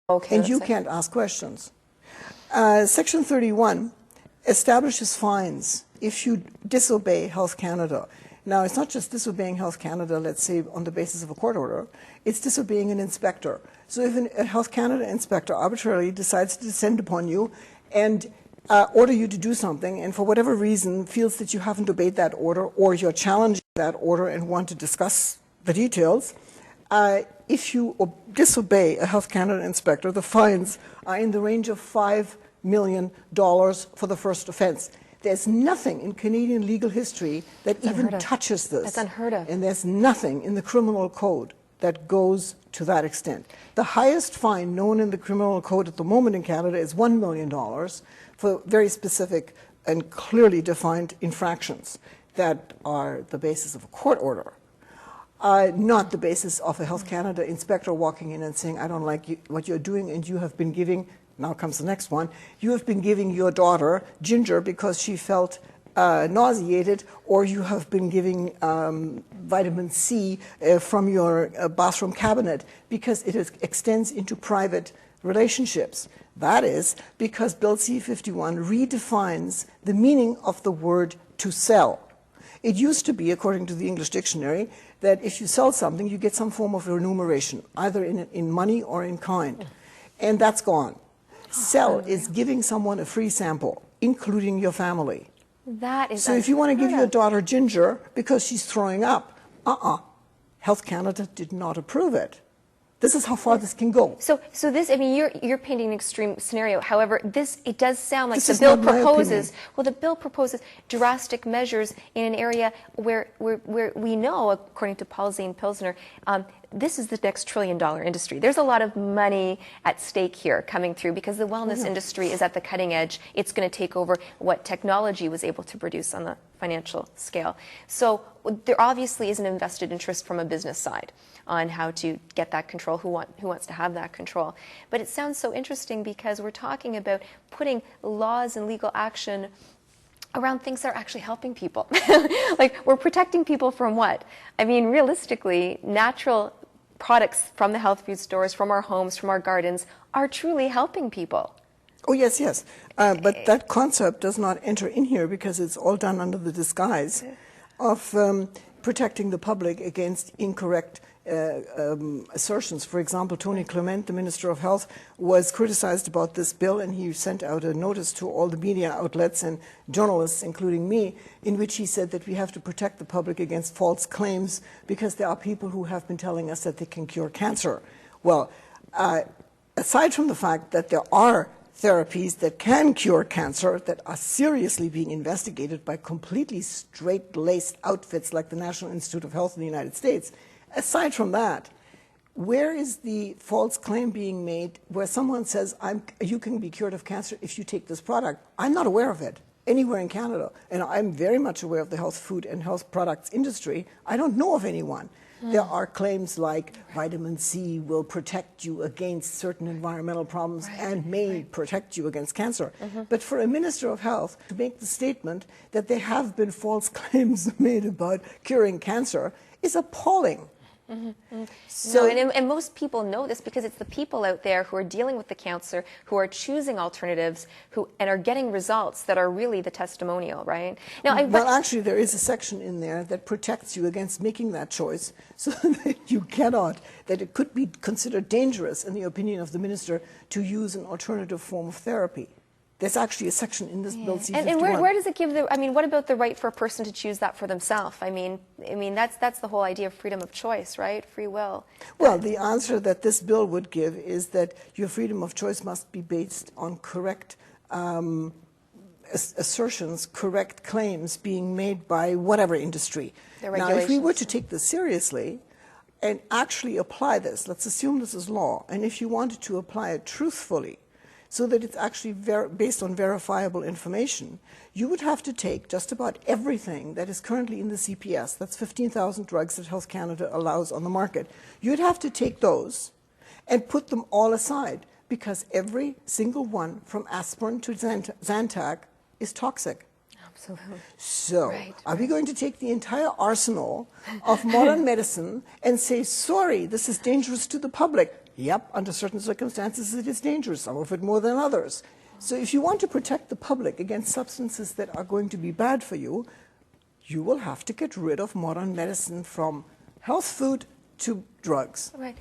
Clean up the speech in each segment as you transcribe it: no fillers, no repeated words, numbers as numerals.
Okay. And you can't ask questions. Section 31 establishes fines if you disobey Health Canada. Now, it's not just disobeying Health Canada, let's say, on the basis of a court order. It's disobeying an inspector. So if a Health Canada inspector arbitrarily decides to descend upon you and order you to do something, and for whatever reason feels that you haven't obeyed that order, or you're challenging that order and want to discuss the details, if you disobey a Health Canada inspector, the fines are in the range of $5 million for the first offense. There's nothing in Canadian legal history that even touches this. That's unheard of. And there's nothing in the criminal code that goes to that extent. The highest fine known in the criminal code at the moment in Canada is $1 million for very specific and clearly defined infractions that are the basis of a court order. Not the basis of a Health Canada inspector walking in and saying, I don't like what you're doing, and you have been giving, now comes the next one, you have been giving your daughter ginger because she felt nauseated, or you have been giving vitamin C from your bathroom cabinet because it extends into private relationships. That is because Bill C-51 redefines the meaning of the word to sell. It used to be, according to the English dictionary, that if you sell something, you get some form of remuneration, either in money or in kind. And that's gone. Sell is giving someone a free sample, including your family. That is so if you want to give your daughter ginger because she's throwing up, Health Canada did not approve it. This is how far this can go. So this, I mean, you're painting an extreme scenario. However, it does sound like the bill proposes, well, the bill proposes drastic measures in an area where we know, according to Paul Zane Pilsner, this is the next trillion-dollar industry. There's a lot of money at stake here coming through because the wellness industry is at the cutting edge. It's going to take over what technology was able to produce on the financial scale. So there obviously is an invested interest from a business side on how to get that control, who wants to have that control. But it sounds so interesting because we're talking about putting laws and legal action around things that are actually helping people. Like, we're protecting people from what? I mean, realistically, natural products from the health food stores, from our homes, from our gardens, are truly helping people. Oh, yes, yes. But that concept does not enter in here because it's all done under the disguise of protecting the public against incorrect assertions. For example, Tony Clement, the Minister of Health, was criticized about this bill, and he sent out a notice to all the media outlets and journalists, including me, in which he said that we have to protect the public against false claims because there are people who have been telling us that they can cure cancer. Well, aside from the fact that there are therapies that can cure cancer that are seriously being investigated by completely straight-laced outfits like the National Institute of Health in the United States, aside from that, where is the false claim being made where someone says, you can be cured of cancer if you take this product? I'm not aware of it anywhere in Canada, and I'm very much aware of the health food and health products industry. I don't know of anyone. There are claims like vitamin C will protect you against certain environmental problems and may protect you against cancer. But for a Minister of Health to make the statement that there have been false claims made about curing cancer is appalling. So, and most people know this because it's the people out there who are dealing with the cancer, who are choosing alternatives, and are getting results that are really the testimonial, right? Now, well, actually, there is a section in there that protects you against making that choice, so that you cannot, that it could be considered dangerous, in the opinion of the minister, to use an alternative form of therapy. There's actually a section in this bill C-51. And where does it give the, I mean, what about the right for a person to choose that for themselves? I mean that's the whole idea of freedom of choice, right? Free will. Well, the answer that this bill would give is that your freedom of choice must be based on correct assertions, correct claims being made by whatever industry. Now, if we were to take this seriously and actually apply this, let's assume this is law, and if you wanted to apply it truthfully, so that it's actually based on verifiable information, you would have to take just about everything that is currently in the CPS, that's 15,000 drugs that Health Canada allows on the market, you'd have to take those and put them all aside, because every single one, from aspirin to Zantac, is toxic. Absolutely. So, Right, are we going to take the entire arsenal of modern medicine and say, sorry, this is dangerous to the public? Yep, under certain circumstances it is dangerous, some of it more than others. So if you want to protect the public against substances that are going to be bad for you, you will have to get rid of modern medicine from health food to drugs. Right.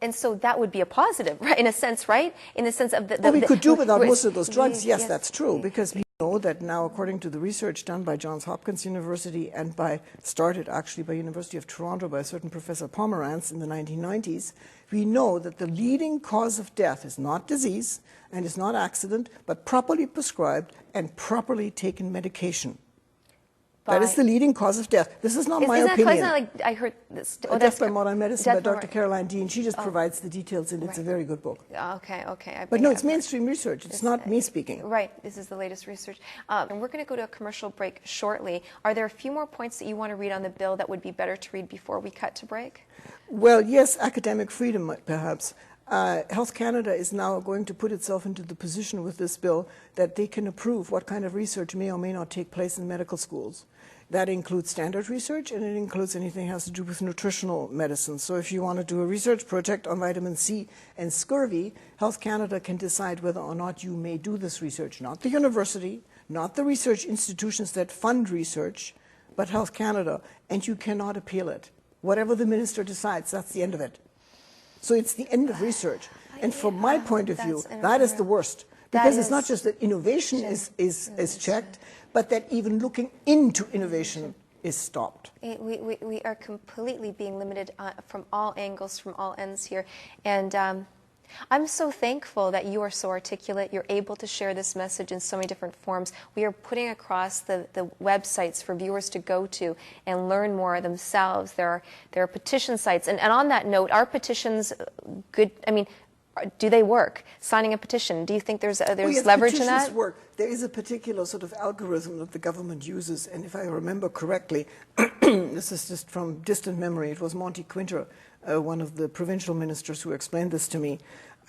And so that would be a positive, right? In a sense, right? In the sense of the... Well, we could do without most of those drugs. Yes, yes, that's true, because we know that now, according to the research done by Johns Hopkins University and started actually by University of Toronto by a certain Professor Pomerantz in the 1990s, we know that the leading cause of death is not disease and is not accident, but properly prescribed and properly taken medication. That is the leading cause of death. This is not my opinion. Isn't that like, I heard this... Death by Modern Medicine by Dr. Right. Caroline Dean. She just provides the details, and it's a very good book. Okay. But no, it's mainstream research. It's not me speaking. Right. This is the latest research. And we're going to go to a commercial break shortly. Are there a few more points that you want to read on the bill that would be better to read before we cut to break? Well, yes, academic freedom, perhaps. Health Canada is now going to put itself into the position with this bill that they can approve what kind of research may or may not take place in medical schools. That includes standard research, and it includes anything that has to do with nutritional medicine. So if you want to do a research project on vitamin C and scurvy, Health Canada can decide whether or not you may do this research. Not the university, not the research institutions that fund research, but Health Canada, and you cannot appeal it. Whatever the minister decides, that's the end of it. So it's the end of research. And from my point of view, that is the worst. Because it's not just that innovation is checked, but that even looking into innovation is stopped. We are completely being limited from all angles, from all ends here. And I'm so thankful that you are so articulate. You're able to share this message in so many different forms. We are putting across the websites for viewers to go to and learn more themselves. There are petition sites. And on that note, are petitions good? I mean, do they work? Signing a petition, do you think there's leverage in that? Work. There is a particular sort of algorithm that the government uses, and if I remember correctly, this is just from distant memory, it was Monty Quinter, one of the provincial ministers who explained this to me.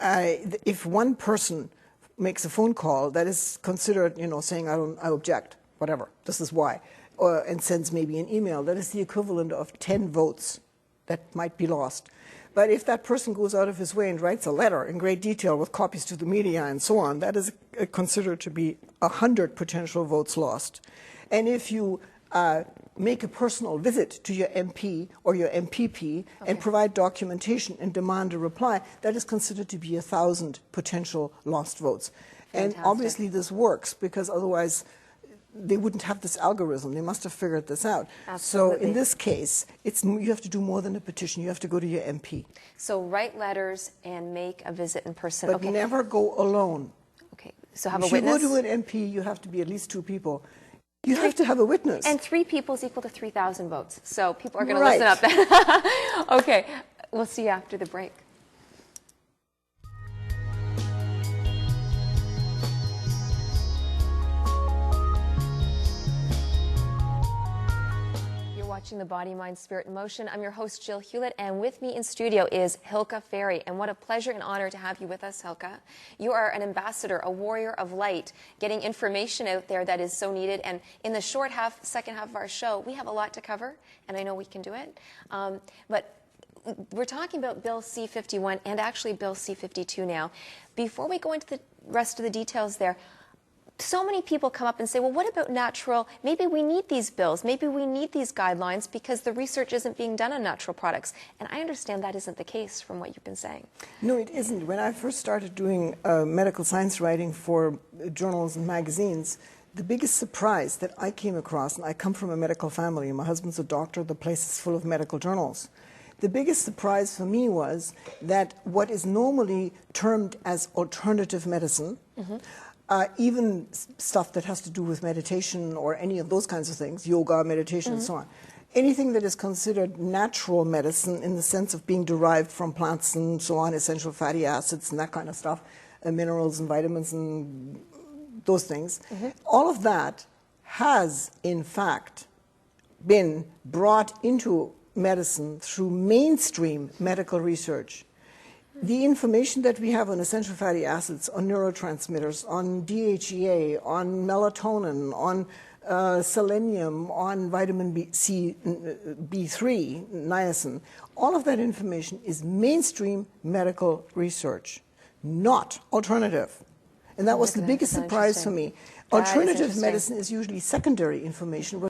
If one person makes a phone call, that is considered, saying, I object, whatever, this is why, and sends maybe an email, that is the equivalent of 10 votes that might be lost. But if that person goes out of his way and writes a letter in great detail with copies to the media and so on, that is considered to be 100 potential votes lost. And if you make a personal visit to your MP or your MPP and provide documentation and demand a reply, that is considered to be 1,000 potential lost votes. Fantastic. And obviously this works, because otherwise they wouldn't have this algorithm. They must have figured this out. Absolutely. So in this case, you have to do more than a petition. You have to go to your MP. So write letters and make a visit in person. But never go alone. Okay. So have a witness? If you go to an MP, you have to be at least 2 people. You have to have a witness. And 3 people is equal to 3,000 votes. So people are going to listen up then. Okay. We'll see you after the break. Watching The Body, Mind, Spirit, and Motion. I'm your host, Jill Hewlett, and with me in studio is Helke Ferrie. And what a pleasure and honor to have you with us, Helke. You are an ambassador, a warrior of light, getting information out there that is so needed. And in the second half of our show, we have a lot to cover, and I know we can do it. But we're talking about Bill C-51 and actually Bill C-52 now. Before we go into the rest of the details there, so many people come up and say, well, what about natural? Maybe we need these bills. Maybe we need these guidelines because the research isn't being done on natural products. And I understand that isn't the case from what you've been saying. No, it isn't. When I first started doing medical science writing for journals and magazines, the biggest surprise that I came across, and I come from a medical family, my husband's a doctor, the place is full of medical journals. The biggest surprise for me was that what is normally termed as alternative medicine, even stuff that has to do with meditation or any of those kinds of things, yoga, meditation, and so on. Anything that is considered natural medicine in the sense of being derived from plants and so on, essential fatty acids and that kind of stuff, minerals and vitamins and those things, all of that has, in fact, been brought into medicine through mainstream medical research. The information that we have on essential fatty acids, on neurotransmitters, on DHEA, on melatonin, on selenium, on vitamin B3, niacin, all of that information is mainstream medical research, not alternative. And that was the biggest surprise for me. Alternative medicine is usually secondary information.